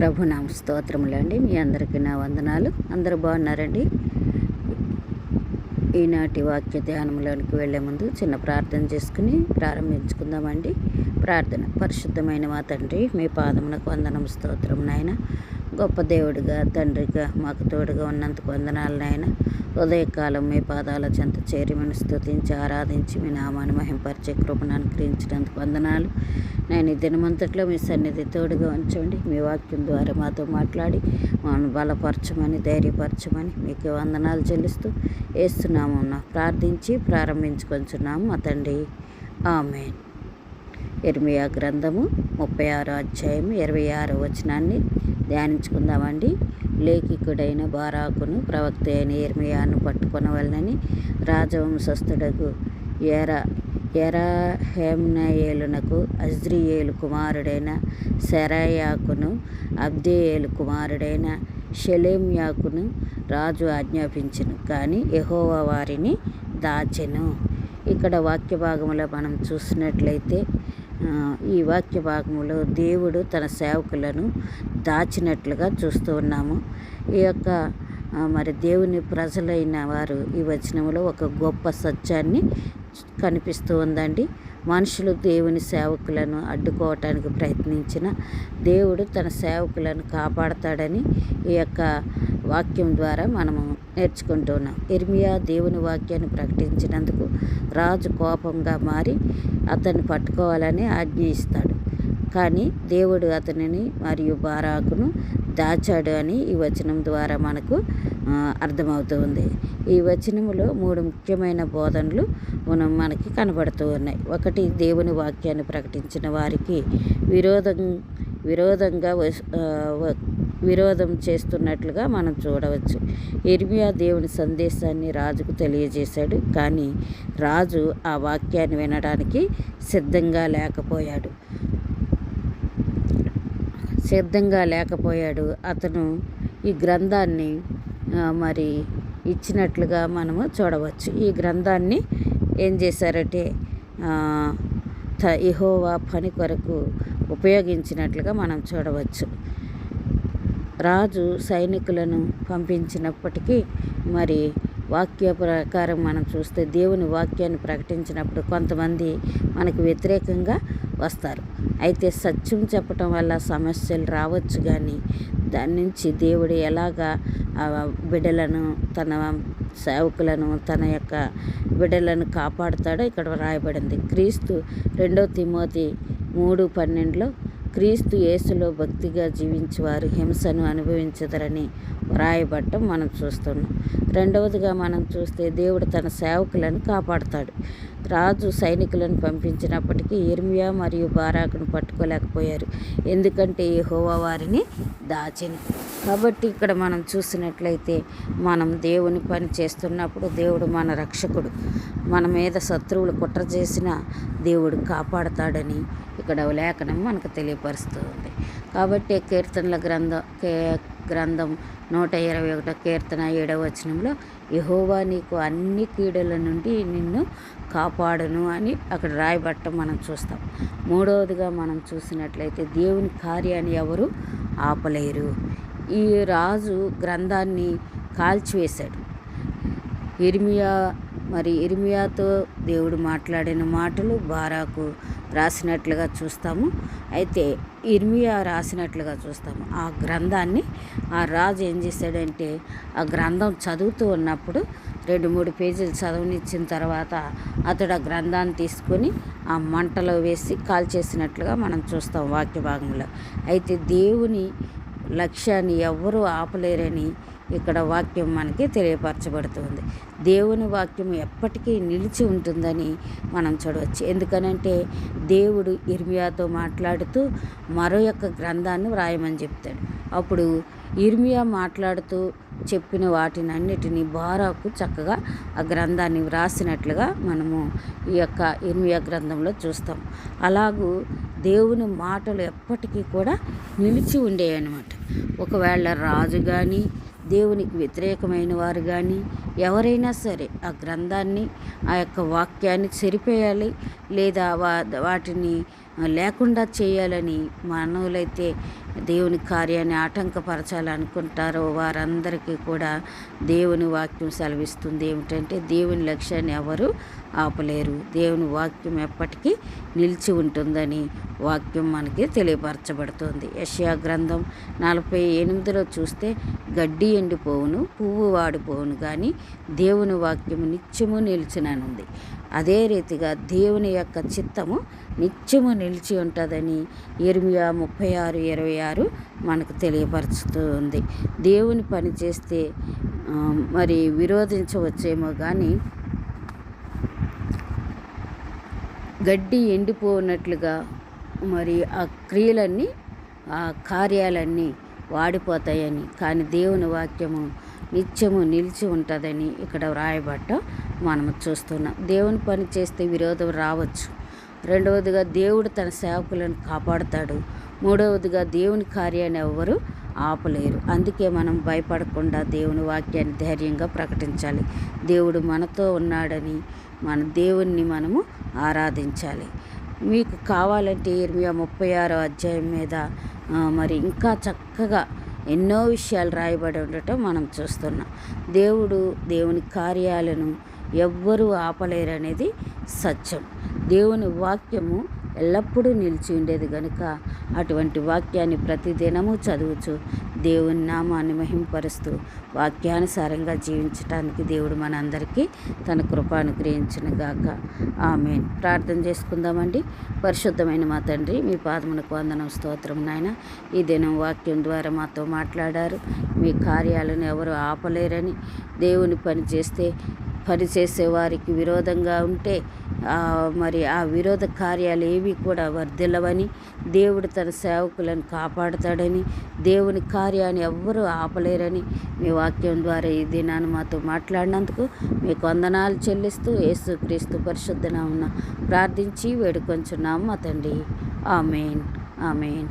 ప్రభునామ స్తోత్రములండి. మీ అందరికీ నా వందనాలు. అందరూ బాగున్నారండి. ఈనాటి వాక్య ధ్యానంలోనికి వెళ్ళే ముందు చిన్న ప్రార్థన చేసుకుని ప్రారంభించుకుందామండి. ప్రార్థన. పరిశుద్ధమైన మా తండ్రి, మీ పాదమునకు వందనం, స్తోత్రం నాయన. గొప్ప దేవుడిగా, తండ్రిగా మాకు తోడుగా ఉన్నందుకు వందనాలు నాయన. ఉదయకాలం మీ పాదాల చెంత చేరి మనం స్తుతించి ఆరాధించి మీ నామాన్ని మహింపరిచే కృపను అనుగ్రహించినందుకు వందనాలు. నేను ఈ దినమంతట్లో మీ సన్నిధి తోడుగా ఉంచండి. మీ వాక్యం ద్వారా మాతో మాట్లాడి మమ్మల్ని బలపరచమని, ధైర్యపరచమని మీకు వందనాలు చెల్లిస్తూ వేస్తున్నాము ప్రార్థించి ప్రారంభించుకొంచున్నాము మా తండ్రి. ఆమేన్. ఇర్మియా గ్రంథము 36వ అధ్యాయం 26వ వచనాన్ని ధ్యానించుకుందామండి. లేఖికుడైన బారాకును ప్రవక్త అయిన ఇర్మియాను పట్టుకొనవలనని రాజవంశస్థుడకు ఎరహేమ్నయేలునకు అజ్రియేలు కుమారుడైన సెరాయాకును అబ్దేయేలు కుమారుడైన షెలెమ్యాకును రాజు ఆజ్ఞాపించెను. కానీ యెహోవా వారిని దాచెను. ఇక్కడ వాక్య భాగంలో మనం చూసినట్లయితే ఈ వాక్య భాగంలో దేవుడు తన సేవకులను దాచినట్లుగా చూస్తూ ఉన్నాము. ఈ యొక్క మరి దేవుని ప్రజలైన వారు ఈ వచనంలో ఒక గొప్ప సత్యాన్ని కనిపిస్తూ ఉందండి. మనుషులు దేవుని సేవకులను అడ్డుకోవటానికి ప్రయత్నించిన దేవుడు తన సేవకులను కాపాడతాడని ఈ యొక్క వాక్యం ద్వారా మనము నేర్చుకుంటూ ఉన్నాం. ఇర్మియా దేవుని వాక్యాన్ని ప్రకటించినందుకు రాజు కోపంగా మారి అతన్ని పట్టుకోవాలని ఆజ్ఞ ఇస్తాడు. కానీ దేవుడు అతనిని మరియు బారాకును దాచాడు అని ఈ వచనం ద్వారా మనకు అర్థమవుతూ ఉంది. ఈ వచనంలో 3 ముఖ్యమైన బోధనలు మనకి కనబడుతూ ఉన్నాయి. ఒకటి, దేవుని వాక్యాన్ని ప్రకటించిన వారికి విరోధం చేస్తున్నట్లుగా మనం చూడవచ్చు. ఇర్మియా దేవుని సందేశాన్ని రాజుకు తెలియజేశాడు. కానీ రాజు ఆ వాక్యాన్ని వినడానికి సిద్ధంగా లేకపోయాడు. అతను ఈ గ్రంథాన్ని మరి ఇచ్చినట్లుగా మనము చూడవచ్చు. ఈ గ్రంథాన్ని ఏం చేశారంటే యెహోవా పని కొరకు ఉపయోగించినట్లుగా మనం చూడవచ్చు. రాజు సైనికులను పంపించినప్పటికీ మరి వాక్య ప్రకారం మనం చూస్తే దేవుని వాక్యాన్ని ప్రకటించినప్పుడు కొంతమంది మనకు వ్యతిరేకంగా వస్తారు. అయితే సత్యం చెప్పటం వల్ల సమస్యలు రావచ్చు, కానీ దాని నుంచి దేవుడు ఎలాగా బిడ్డలను, తన సేవకులను, తన యొక్క బిడ్డలను కాపాడుతాడో ఇక్కడ రాయబడింది. క్రీస్తు 2 తిమోతి 3:12లో క్రీస్తు యేసులో భక్తిగా జీవించేవారు హింసను అనుభవించదరని వ్రాయబడటం మనం చూస్తున్నాం. రెండవదిగా మనం చూస్తే దేవుడు తన సేవకులను కాపాడుతాడు. రాజు సైనికులను పంపించినప్పటికీ ఇర్మియా మరియు బారాకును పట్టుకోలేకపోయారు, ఎందుకంటే యెహోవా వారిని దాచెను. కాబట్టి ఇక్కడ మనం చూసినట్లయితే మనం దేవుని పని చేస్తున్నప్పుడు దేవుడు మన రక్షకుడు. మన మీద శత్రువులు కుట్ర చేసినా దేవుడు కాపాడుతాడని ఇక్కడ లేఖనం మనకు తెలియపరుస్తుంది. కాబట్టి కీర్తనల గ్రంథం 121 కీర్తన 7వ వచనంలో యెహోవా నీకు అన్ని కీడుల నుండి నిన్ను కాపాడును అని అక్కడ రాయబట్టం మనం చూస్తాం. మూడవదిగా మనం చూసినట్లయితే దేవుని కార్యాన్ని ఎవరు ఆపలేరు. ఈ రాజు గ్రంథాన్ని కాల్చివేశాడు. ఇర్మియాతో దేవుడు మాట్లాడిన మాటలు బారాకు రాసినట్లుగా చూస్తాము. అయితే ఇర్మియా రాసినట్లుగా చూస్తాము. ఆ గ్రంథాన్ని ఆ రాజు ఏం చేశాడంటే ఆ గ్రంథం చదువుతూ ఉన్నప్పుడు 2-3 పేజీలు చదవనిచ్చిన తర్వాత అతడు ఆ గ్రంథాన్ని తీసుకొని ఆ మంటలో వేసి కాల్చేసినట్లుగా మనం చూస్తాం వాక్య భాగంలో. అయితే దేవుని లక్ష్యాన్ని ఎవ్వరూ ఆపలేరని ఇక్కడ వాక్యం మనకి తెలియపరచబడుతుంది. దేవుని వాక్యం ఎప్పటికీ నిలిచి ఉంటుందని మనం చూడవచ్చు. ఎందుకనంటే దేవుడు ఇర్మియాతో మాట్లాడుతూ మరో యొక్క గ్రంథాన్ని వ్రాయమని చెప్తాడు. అప్పుడు ఇర్మియా మాట్లాడుతూ చెప్పిన వాటినన్నిటినీ బారాకు చక్కగా ఆ గ్రంథాన్ని వ్రాసినట్లుగా మనము ఈ యొక్క ఇర్మియా గ్రంథంలో చూస్తాం. అలాగూ దేవుని మాటలు ఎప్పటికీ కూడా నిలిచి ఉండేవి అన్నమాట. ఒకవేళ రాజు కానీ దేవునికి వ్యతిరేకమైన వారు కానీ ఎవరైనా సరే ఆ గ్రంథాన్ని, ఆ యొక్క వాక్యాన్ని చెరిపేయాలి, లేదా వాటిని లేకుండా చేయాలని మానవులైతే దేవుని కార్యాన్ని ఆటంకపరచాలనుకుంటారో వారందరికీ కూడా దేవుని వాక్యం సెలవిస్తుంది ఏమిటంటే, దేవుని లక్ష్యాన్ని ఎవరు ఆపలేరు. దేవుని వాక్యం ఎప్పటికీ నిలిచి ఉంటుందని వాక్యం మనకి తెలియపరచబడుతుంది. యెషయా గ్రంథం 48లో చూస్తే, గడ్డి ఎండిపోవును, పువ్వు వాడిపోవును, కానీ దేవుని వాక్యము నిత్యము నిలిచిననుంది. అదే రీతిగా దేవుని యొక్క చిత్తము నిత్యము నిలిచి ఉంటుందని ఇర్మియా 36:26 మనకు తెలియపరుచుతూ ఉంది. దేవుని పని చేస్తే మరి విరోధించవచ్చేమో కానీ గడ్డి ఎండిపోనట్లుగా మరి ఆ క్రియలన్నీ, ఆ కార్యాలన్నీ వాడిపోతాయని, కానీ దేవుని వాక్యము నిత్యము నిలిచి ఉంటుందని ఇక్కడ వ్రాయబట్ట మనము చూస్తున్నాం. దేవుని పని చేస్తే విరోధం రావచ్చు. రెండవదిగా దేవుడు తన సేవకులను కాపాడుతాడు. మూడవదిగా దేవుని కార్యాన్ని ఎవ్వరు ఆపలేరు. అందుకే మనం భయపడకుండా దేవుని వాక్యాన్ని ధైర్యంగా ప్రకటించాలి. దేవుడు మనతో ఉన్నాడని మన దేవుణ్ణి మనము ఆరాధించాలి. మీకు కావాలంటే ఇర్మియా 36 మీద మరి ఇంకా చక్కగా ఎన్నో విషయాలు రాయబడి ఉండటం మనం చూస్తున్నాం. దేవుని కార్యాలను ఎవ్వరూ ఆపలేరనేది సత్యం. దేవుని వాక్యము ఎల్లప్పుడూ నిలిచి ఉండేది కనుక అటువంటి వాక్యాన్ని ప్రతిదినము చదువుచు దేవుని నామాన్ని మహింపరుస్తూ వాక్యానుసారంగా జీవించటానికి దేవుడు మనందరికీ తన కృప అనుగ్రహించునుగాక. ఆమేన్. ప్రార్థన చేసుకుందామండి. పరిశుద్ధమైన మా తండ్రి, మీ పాదమునకు వందనం, స్తోత్రం నాయన. ఈ దినం వాక్యం ద్వారా మాతో మాట్లాడారు. మీ కార్యాలను ఎవరు ఆపలేరని, దేవుని పని చేసే వారికి విరోధంగా ఉంటే మరి ఆ విరోధ కార్యాలు ఏవి కూడా వర్ధిల్లవని, దేవుడు తన సేవకులను కాపాడుతాడని, దేవుని కార్యాన్ని ఎవ్వరూ ఆపలేరని మీ వాక్యం ద్వారా ఈ దినాన్ని మాతో మాట్లాడినందుకు మీకు వందనాలు చెల్లిస్తూ యేసుక్రీస్తు పరిశుద్ధ నామమున ప్రార్థించి వేడుకొంచున్నాము మా తండ్రి. ఆమేన్. ఆమేన్.